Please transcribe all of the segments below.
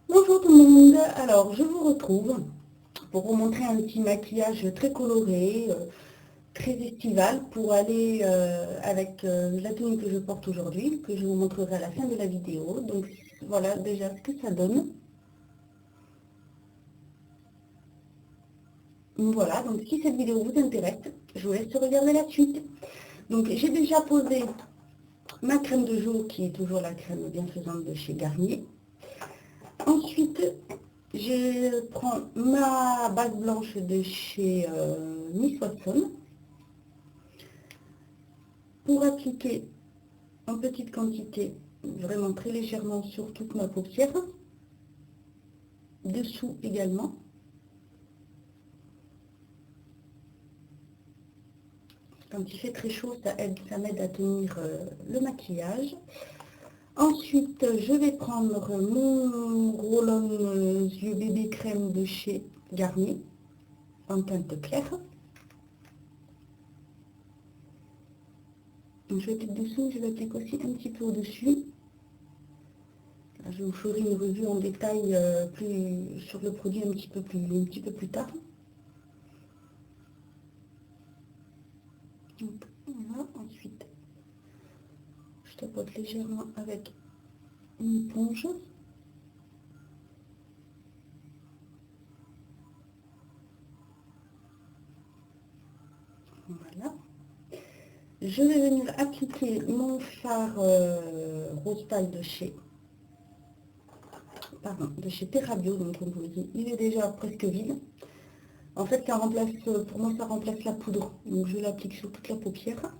Bonjour tout le monde, alors je vous retrouve pour vous montrer un petit maquillage très coloré, très estival pour aller avec la tenue que je porte aujourd'hui, que je vous montrerai à la fin de la vidéo. Donc voilà déjà ce que ça donne. Voilà, donc si cette vidéo vous intéresse, je vous laisse regarder la suite. Donc j'ai déjà posé ma crème de jour qui est toujours la crème bienfaisante de chez Garnier. Ensuite, je prends ma base blanche de chez Miss Watson pour appliquer en petite quantité, vraiment très légèrement sur toute ma paupière, dessous également. Quand il fait très chaud, ça m'aide à tenir le maquillage. Ensuite, je vais prendre mon roll-on yeux bébé crème de chez Garnier en teinte claire. Donc, je vais appliquer dessous, je vais appliquer aussi un petit peu au-dessus. Je vous ferai une revue en détail sur le produit un petit peu plus tard. Donc, voilà. Ensuite, je tapote légèrement avec une éponge. Voilà. Je vais venir appliquer mon fard rose paille de chez Terra Bio. Donc, comme je vous dis, il est déjà presque vide. En fait, ça remplace, pour moi, ça remplace la poudre. Donc, je l'applique sur toute la paupière.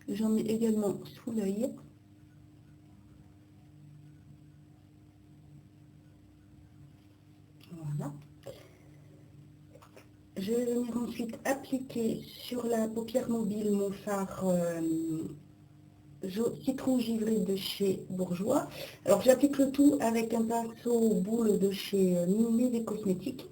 J'en mets également sous l'œil. Voilà. Je vais venir ensuite appliquer sur la paupière mobile mon fard citron givré de chez Bourjois. Alors j'applique le tout avec un pinceau boule de chez Nivea Cosmétiques.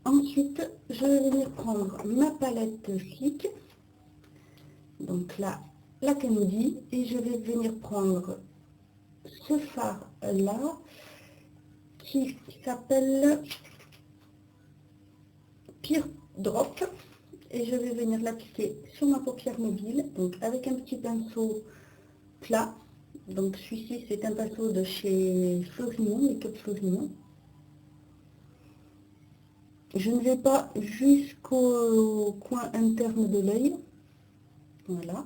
Ensuite, je vais venir prendre ma palette Flic, donc là, la Candy, et je vais venir prendre ce fard-là, qui s'appelle Pure Drop, et je vais venir l'appliquer sur ma paupière mobile, donc avec un petit pinceau plat. Donc celui-ci, c'est un pinceau de chez Florignon, Make-up Florignon. Je ne vais pas jusqu'au coin interne de l'œil. Voilà.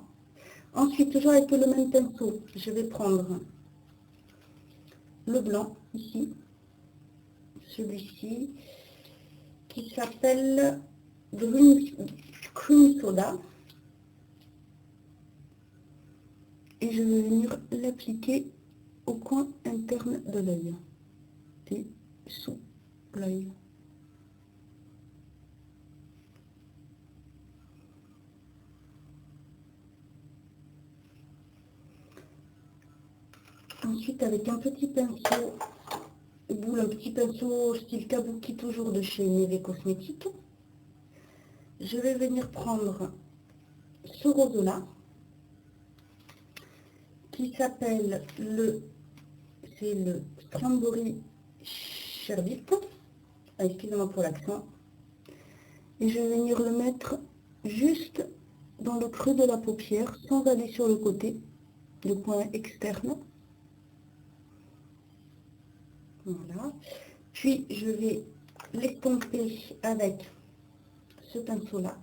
Ensuite, toujours avec le même pinceau, je vais prendre le blanc, ici, celui-ci, qui s'appelle Cream Soda. Et je vais venir l'appliquer au coin interne de l'œil et sous l'œil. Ensuite, avec un petit pinceau, un petit pinceau style kabuki, toujours de chez Nivea Cosmétiques, je vais venir prendre ce rose-là, qui s'appelle c'est le Strawberry Sherbet. Ah, excusez-moi pour l'accent. Et je vais venir le mettre juste dans le creux de la paupière, sans aller sur le côté, le coin externe. Voilà. Puis je vais l'estomper avec ce pinceau-là,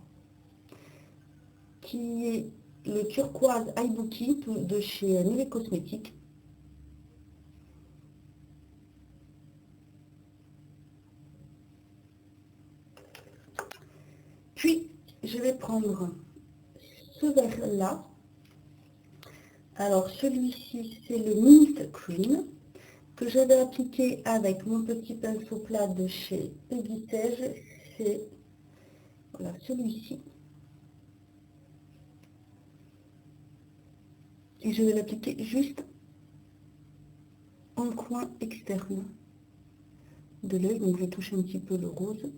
qui est le turquoise Ibuki de chez Nivea Cosmétiques. Puis je vais prendre ce verre-là. Alors celui-ci, c'est le Mint Cream, que je vais appliquer avec mon petit pinceau plat de chez Peggy Sage. C'est voilà, celui-ci. Et je vais l'appliquer juste en coin externe de l'œil. Donc je touche un petit peu le rose,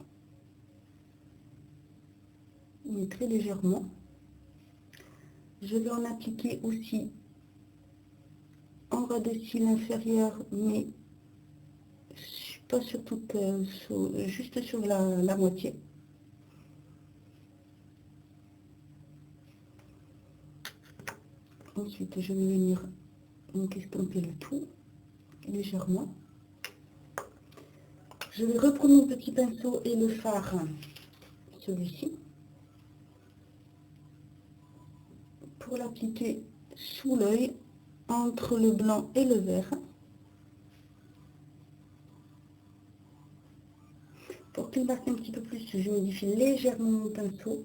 mais très légèrement. Je vais en appliquer aussi en ras de cils inférieur, mais pas sur toute, juste sur la moitié. Ensuite, je vais venir donc estomper le tout légèrement. Je vais reprendre mon petit pinceau et le fard, celui-ci, pour l'appliquer sous l'œil, entre le blanc et le vert. Pour qu'il marque un petit peu plus, je modifie légèrement mon pinceau.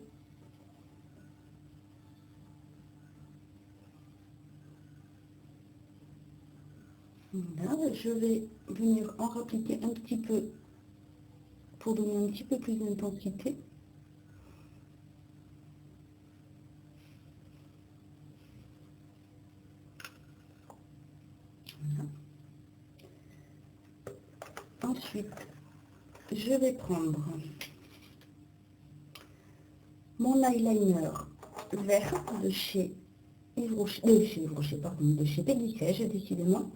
Voilà, je vais venir en rappliquer un petit peu pour donner un petit peu plus d'intensité. Voilà. Ensuite, je vais prendre mon eyeliner vert de chez Yves Rocher, de chez Peggy Sage, décidément.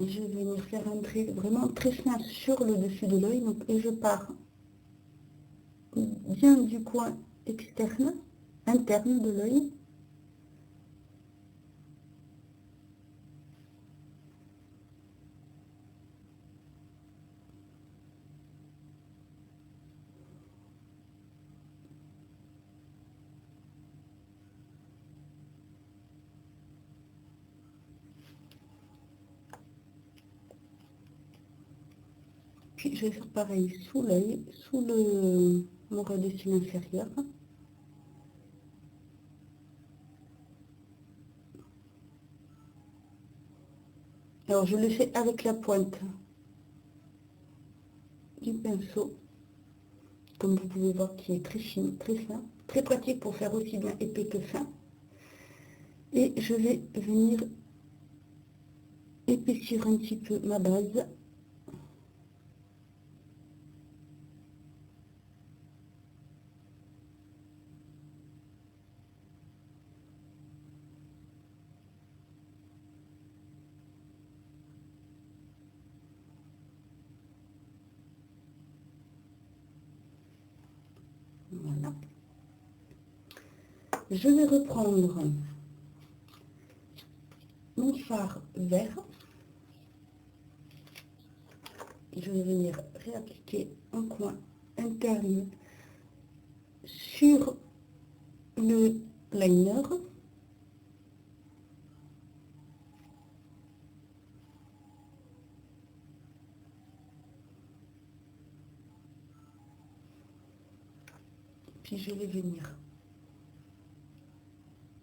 Je vais venir faire un trait vraiment très fin sur le dessus de l'œil, et je pars bien du coin externe, interne de l'œil. Puis je vais faire pareil sous l'œil, sous mon ras de cils inférieur. Alors je le fais avec la pointe du pinceau, comme vous pouvez voir, qui est très fine, très fin, très pratique pour faire aussi bien épais que fin. Et je vais venir épaissir un petit peu ma base. Voilà. Je vais reprendre mon fard vert. Je vais venir réappliquer un coin interne sur le liner. Puis je vais venir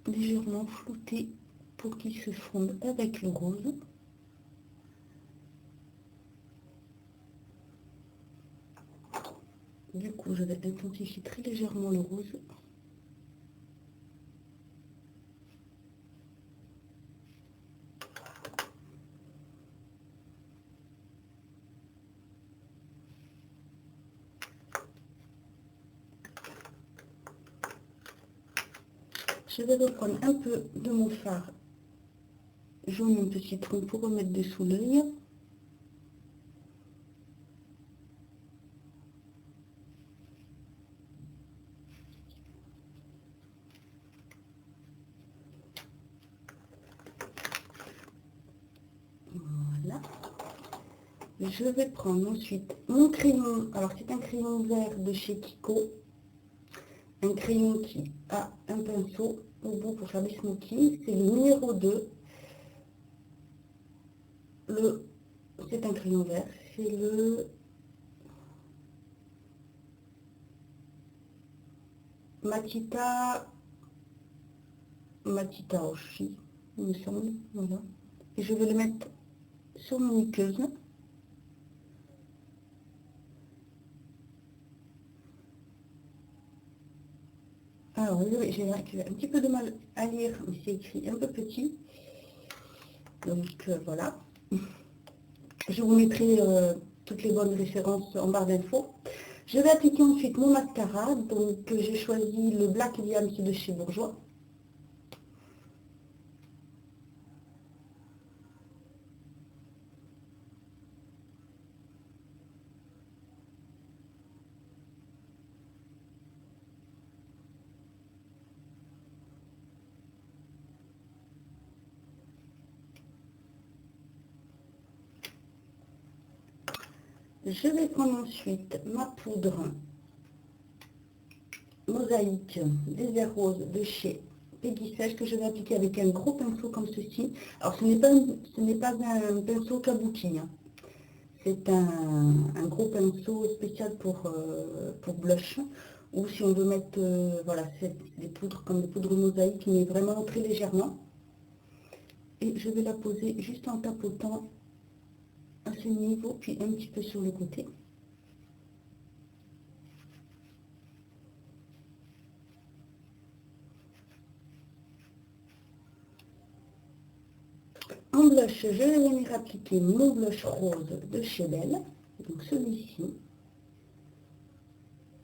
légèrement flouter pour qu'il se fonde avec le rose. Du coup, je vais intensifier très légèrement le rose. Je vais reprendre un peu de mon fard jaune, un petit tronc pour remettre dessous l'œil. Voilà. Je vais prendre ensuite mon crayon. Alors c'est un crayon vert de chez Kiko. Un crayon qui a un pinceau au bout pour faire des smokies. C'est le numéro 2. C'est un crayon vert. C'est le Matita Oshi, il me semble. Voilà. Et je vais le mettre sur mon muqueuse. Alors, j'ai un petit peu de mal à lire, mais c'est écrit un peu petit. Donc, voilà. Je vous mettrai toutes les bonnes références en barre d'infos. Je vais appliquer ensuite mon mascara. Donc, j'ai choisi le Black Diams de chez Bourjois. Je vais prendre ensuite ma poudre mosaïque désert rose de chez Peggy Sèche que je vais appliquer avec un gros pinceau comme ceci. Alors ce n'est pas un pinceau kabuki, hein. C'est un gros pinceau spécial pour blush. Ou si on veut mettre, voilà, c'est des poudres comme des poudres mosaïques, mais vraiment très légèrement. Et je vais la poser juste en tapotant à ce niveau, puis un petit peu sur le côté. En blush, je vais venir appliquer mon blush rose de chez Belle, donc celui-ci,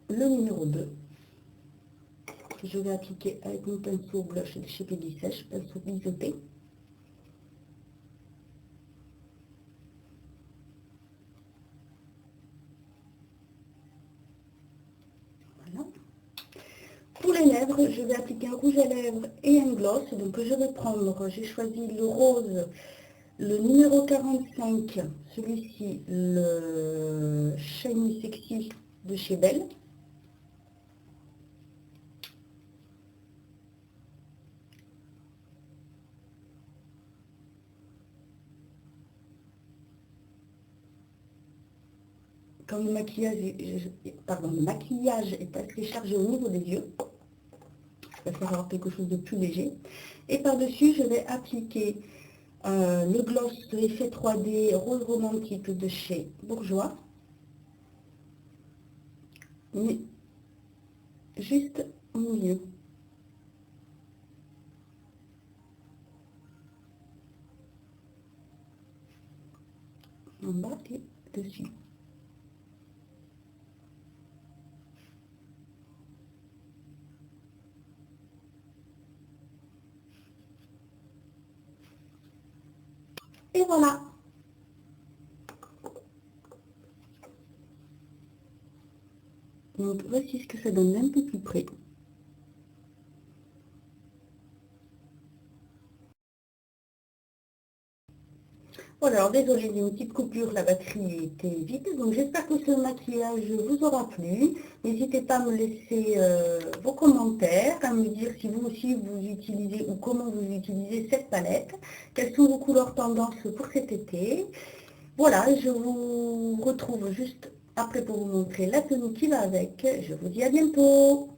le numéro 2. Je vais appliquer avec mon pinceau blush de chez Peggy Sèche, pinceau biseauté. Voilà. Pour les lèvres, je vais appliquer un rouge à lèvres et un gloss. Donc je vais prendre, j'ai choisi le rose, le numéro 45, celui-ci, le Shiny Sexy de chez Belle. Comme le maquillage, le maquillage est assez chargé au niveau des yeux, je préfère avoir quelque chose de plus léger. Et par-dessus, je vais appliquer le gloss de effet 3D rose romantique de chez Bourjois. Mais juste au milieu. En bas et dessus. Et voilà. Donc voici ce que ça donne un peu plus près. Voilà, alors désolée, j'ai une petite coupure, la batterie était vide. Donc j'espère que ce maquillage vous aura plu. N'hésitez pas à me laisser vos commentaires, à me dire si vous aussi vous utilisez ou comment vous utilisez cette palette. Quelles sont vos couleurs tendances pour cet été. Voilà, je vous retrouve juste après pour vous montrer la tenue qui va avec. Je vous dis à bientôt.